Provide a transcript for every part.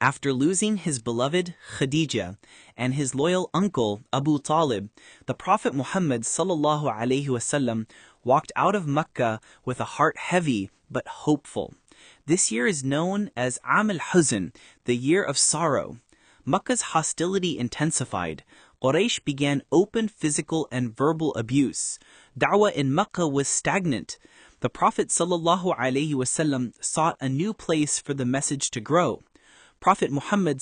After losing his beloved Khadija and his loyal uncle Abu Talib, the Prophet Muhammad walked out of Mecca with a heart heavy but hopeful. This year is known as Am al-Huzn, the year of sorrow. Mecca's hostility intensified. Quraysh began open physical and verbal abuse. Da'wah in Mecca was stagnant. The Prophet sought a new place for the message to grow. Prophet Muhammad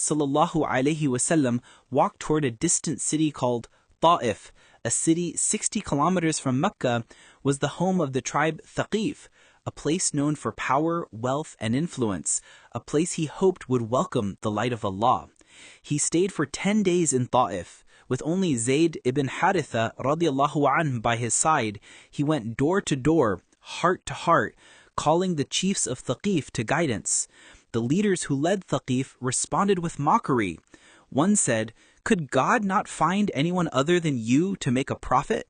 walked toward a distant city called Ṭā'if. A city 60 kilometers from Mecca was the home of the tribe Ṭā'if, a place known for power, wealth, and influence, a place he hoped would welcome the light of Allah. He stayed for 10 days in Ṭā'if. With only Zayd ibn Haritha radiallahu anhu by his side, he went door to door, heart to heart, calling the chiefs of Ṭā'if to guidance. The leaders who led Ṭā'if responded with mockery. One said, "Could God not find anyone other than you to make a prophet?"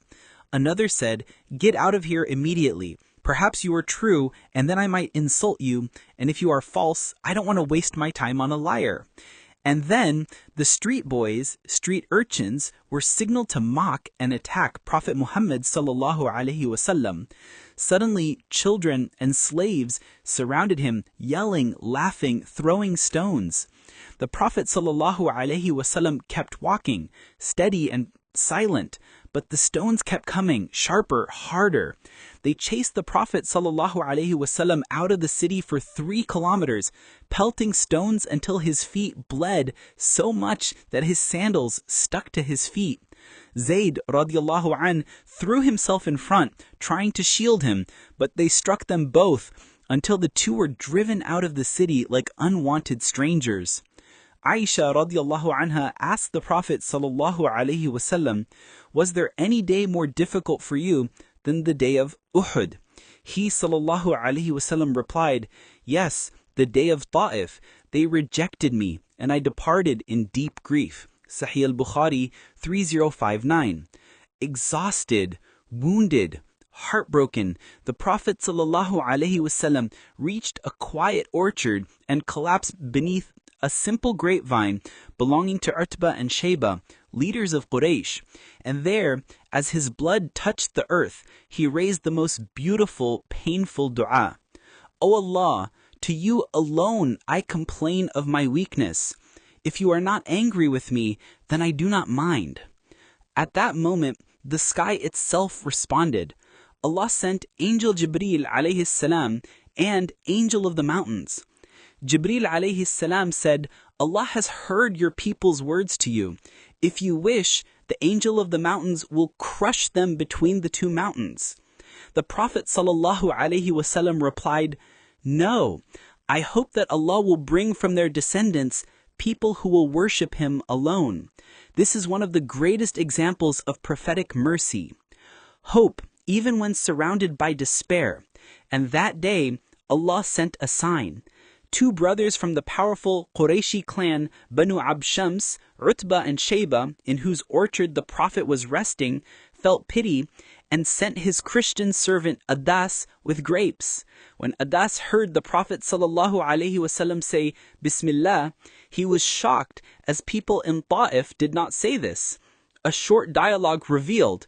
Another said, "Get out of here immediately. Perhaps you are true, and then I might insult you, and if you are false, I don't want to waste my time on a liar." And then the street boys, street urchins, were signaled to mock and attack Prophet Muhammad ﷺ. Suddenly, children and slaves surrounded him, yelling, laughing, throwing stones. The Prophet ﷺ kept walking, steady and silent, but the stones kept coming, sharper, harder. They chased the Prophet ﷺ out of the city for 3 kilometers, pelting stones until his feet bled so much that his sandals stuck to his feet. Zayd radiallahu an threw himself in front, trying to shield him, but they struck them both until the two were driven out of the city like unwanted strangers. Aisha radiallahu anha asked the Prophet ﷺ, "Was there any day more difficult for you than the day of Uhud?" He ﷺ replied, "Yes, the day of Ṭā'if. They rejected me, and I departed in deep grief." Sahih al-Bukhari 3059. Exhausted, wounded, heartbroken, the Prophet ﷺ reached a quiet orchard and collapsed beneath a simple grapevine belonging to Utbah and Shayba, leaders of Quraysh. And there, as his blood touched the earth, he raised the most beautiful, painful du'a. "O Allah, to you alone I complain of my weakness. If you are not angry with me, then I do not mind." At that moment, the sky itself responded. Allah sent Angel Jibreel alayhi salam and Angel of the Mountains. Jibreel alayhi salam said, "Allah has heard your people's words to you. If you wish, the Angel of the Mountains will crush them between the 2 mountains." The Prophet ﷺ replied, "No, I hope that Allah will bring from their descendants people who will worship Him alone." This is one of the greatest examples of prophetic mercy. Hope, even when surrounded by despair. And that day, Allah sent a sign. 2 brothers from the powerful Qurayshi clan Banu Abd Shams, Utbah and Shayba, in whose orchard the Prophet was resting, felt pity and sent his Christian servant Adas with grapes. When Adas heard the Prophet ﷺ say Bismillah, he was shocked, as people in Ṭā'if did not say this. A short dialogue revealed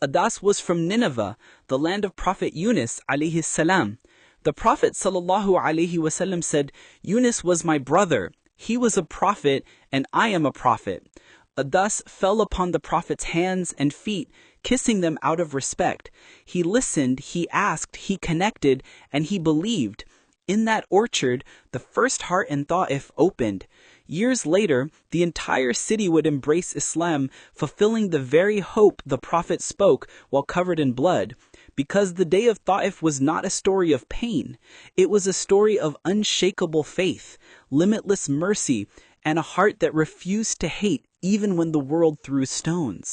Adas was from Nineveh, the land of Prophet Yunus alayhi salam. The Prophet ﷺ said, "Yunus was my brother. He was a prophet, and I am a prophet." Adas fell upon the Prophet's hands and feet, kissing them out of respect. He listened, he asked, he connected, and he believed. In that orchard, the first heart in Ṭā'if opened. Years later, the entire city would embrace Islam, fulfilling the very hope the Prophet spoke while covered in blood. Because the day of Ṭā'if was not a story of pain. It was a story of unshakable faith, limitless mercy, and a heart that refused to hate even when the world threw stones.